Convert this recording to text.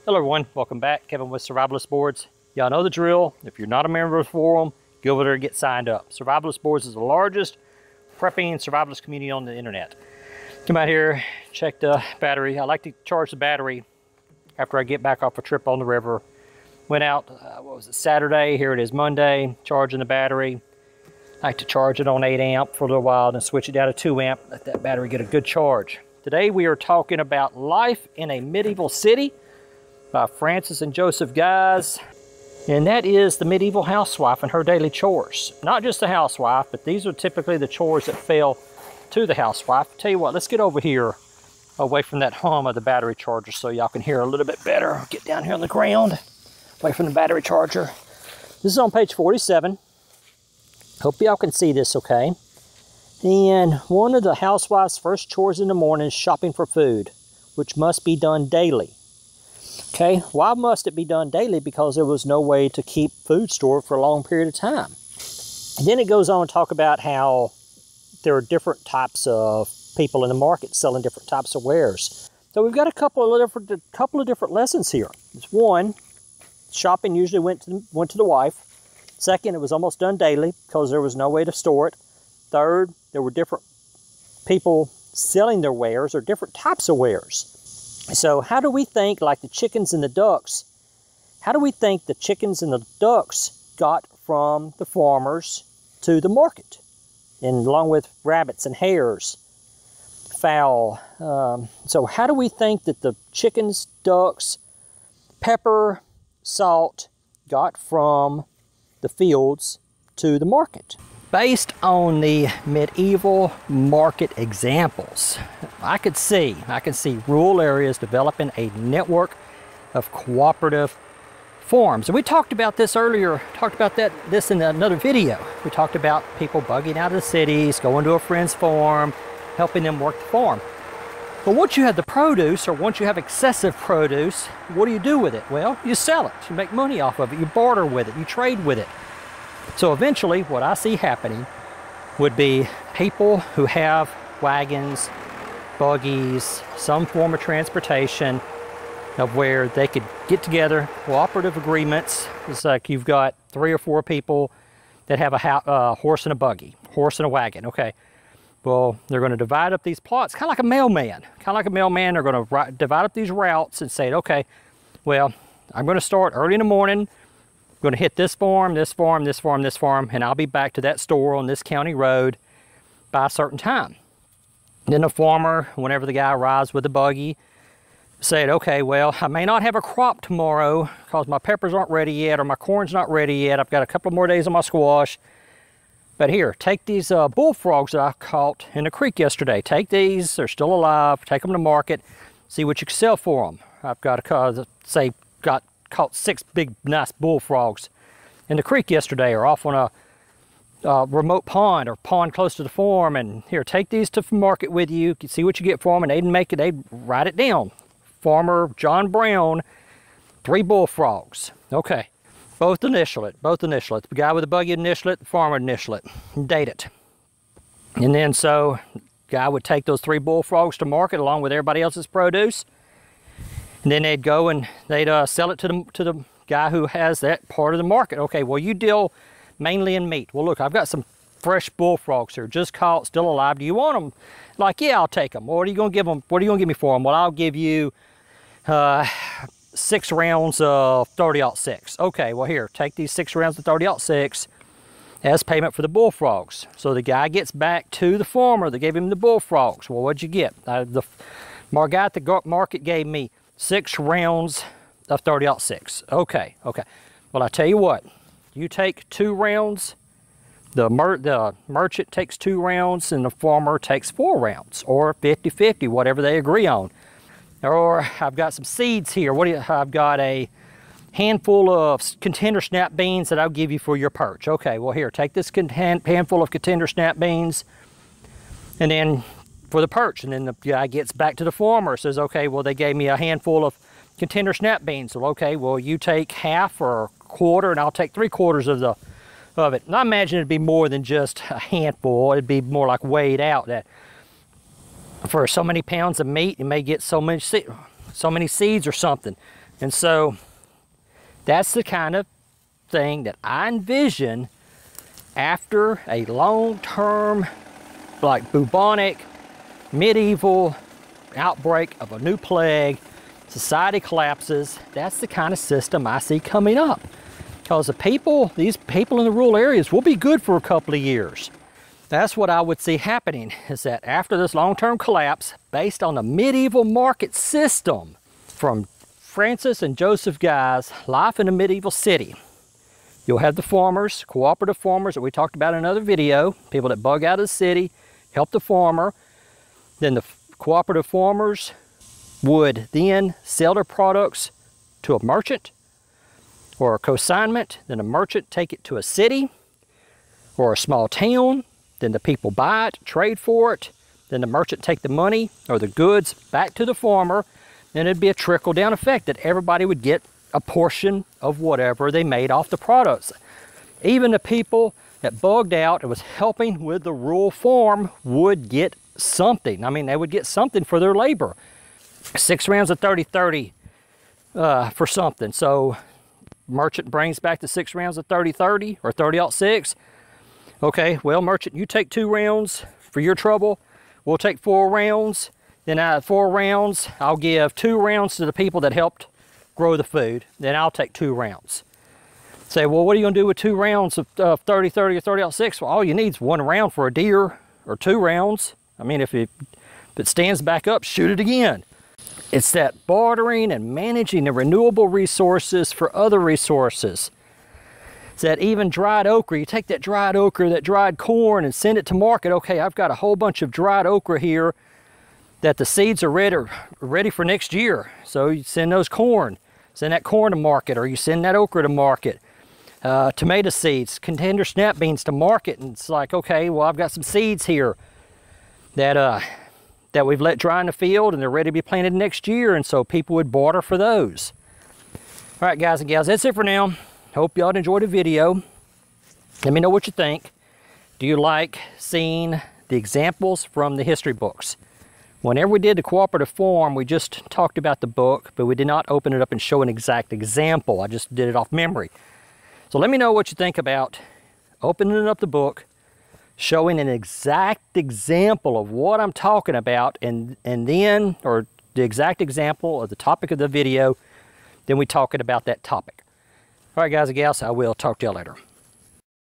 Hello everyone, welcome back. Kevin with Survivalist Boards. Y'all know the drill. If you're not a member of the forum, go over there and get signed up. Survivalist Boards is the largest prepping and survivalist community on the internet. Come out here, check the battery. I like to charge the battery after I get back off a trip on the river. Went out, what was it, Saturday? Here it is Monday, charging the battery. I like to charge it on 8 amp for a little while, then switch it down to 2 amp, let that battery get a good charge. Today we are talking about life in a medieval city by Francis and Joseph Guys, and that is the medieval housewife and her daily chores. Not just the housewife, but these are typically the chores that fell to the housewife. Tell you what, let's get over here away from that hum of the battery charger so y'all can hear a little bit better. Get down here on the ground, away from the battery charger. This is on page 47. Hope y'all can see this okay. And one of the housewife's first chores in the morning is shopping for food, which must be done daily. Okay, why must it be done daily? Because there was no way to keep food stored for a long period of time. And then it goes on to talk about how there are different types of people in the market selling different types of wares. So we've got a couple of different lessons here. It's one, shopping usually went to the wife. Second, it was almost done daily because there was no way to store it. Third, there were different people selling their wares or different types of wares. So how do we think, like the chickens and the ducks, how do we think the chickens and the ducks got from the farmers to the market? And along with rabbits and hares, fowl. So how do we think that the chickens, ducks, pepper, salt got from the fields to the market? Based on the medieval market examples, I can see rural areas developing a network of cooperative farms. And we talked about this earlier, this in another video. We talked about people bugging out of the cities, going to a friend's farm, helping them work the farm. But once you have the produce, or once you have excessive produce, what do you do with it? Well, you sell it, you make money off of it, you barter with it, you trade with it. So eventually, what I see happening would be people who have wagons, buggies, some form of transportation of where they could get together, cooperative agreements. It's like you've got 3 or 4 people that have a horse and a buggy, horse and a wagon, okay. Well, they're going to divide up these plots, kind of like a mailman. They're going to divide up these routes and say, okay, well, I'm going to start early in the morning. I'm going to hit this farm, this farm, this farm, this farm, and I'll be back to that store on this county road by a certain time. Then the farmer, whenever the guy arrives with the buggy, said, okay, well, I may not have a crop tomorrow because my peppers aren't ready yet or my corn's not ready yet. I've got a couple more days on my squash. But here, take these bullfrogs that I caught in the creek yesterday. Take these, they're still alive, take them to market, see what you can sell for them. I've got caught 6 big, nice bullfrogs in the creek yesterday, or off on a remote pond or pond close to the farm. And here, take these to market with you, see what you get for them, and they'd write it down. Farmer John Brown, 3 bullfrogs. Okay, both initial it. The guy with the buggy would initial it, the farmer would initial it, and date it. And then so, guy would take those 3 bullfrogs to market along with everybody else's produce. And then they'd go and they'd sell it to the guy who has that part of the market. Okay, well, you deal mainly in meat. Well, look, I've got some fresh bullfrogs here, just caught, still alive. Do you want them? Like, yeah, I'll take them. Well, what are you going to give them? What are you going to give me for them? Well, I'll give you 6 rounds of 30-06. Okay, well, here, take these 6 rounds of 30-06 as payment for the bullfrogs. So the guy gets back to the farmer that gave him the bullfrogs. Well, what'd you get? The guy at the market gave me 6 rounds of 30-06. Okay. Well, I tell you what, you take 2 rounds, the merchant takes 2 rounds, and the farmer takes 4 rounds, or 50-50, whatever they agree on. Or I've got some seeds here. I've got a handful of contender snap beans that I'll give you for your perch. Okay, well, here, take this handful of contender snap beans, and then for the perch. And then the guy gets back to the farmer, says, okay, well, they gave me a handful of contender snap beans. So, okay, well, you take half or a quarter, and I'll take 3/4 of it. And I imagine it'd be more than just a handful. It'd be more like weighed out, that for so many pounds of meat, you may get so many seeds or something. And so that's the kind of thing that I envision after a long-term, like bubonic, medieval outbreak of a new plague, society collapses. That's the kind of system I see coming up. Because these people in the rural areas will be good for a couple of years. That's what I would see happening, is that after this long-term collapse, based on the medieval market system from Francis and Joseph Guy's Life in a Medieval City, you'll have the farmers, cooperative farmers that we talked about in another video, people that bug out of the city, help the farmer. Then the cooperative farmers would then sell their products to a merchant or a consignment. Then a merchant take it to a city or a small town. Then the people buy it, trade for it. Then the merchant take the money or the goods back to the farmer. Then it'd be a trickle-down effect that everybody would get a portion of whatever they made off the products. Even the people that bugged out and was helping with the rural farm would get something. I mean, they would get something for their labor. 6 rounds of 30-30 for something. So merchant brings back the 6 rounds of 30-30 or 30-06. Okay, well, merchant, you take 2 rounds for your trouble. We'll take 4 rounds. Then out of 4 rounds, I'll give 2 rounds to the people that helped grow the food. Then I'll take 2 rounds. Say, well, what are you going to do with 2 rounds of 30-30 or 30-06? Well, all you need is 1 round for a deer, or 2 rounds. I mean, if it stands back up, shoot it again. It's that bartering and managing the renewable resources for other resources. It's that even dried okra. You take that dried okra, that dried corn, and send it to market. Okay, I've got a whole bunch of dried okra here that the seeds are ready for next year. So you send those corn. Send that corn to market, or you send that okra to market. Tomato seeds, contender snap beans to market. And it's like, okay, well, I've got some seeds here that we've let dry in the field and they're ready to be planted next year, and so people would barter for those. All right, guys and gals, that's it for now. Hope y'all enjoyed the video. Let me know what you think. Do you like seeing the examples from the history books? Whenever we did the cooperative farm, we just talked about the book, but we did not open it up and show an exact example. I just did it off memory. So let me know what you think about opening up the book, showing an exact example of what I'm talking about, and then, or the exact example of the topic of the video, then we talking about that topic. All right, guys and gals, I will talk to y'all later.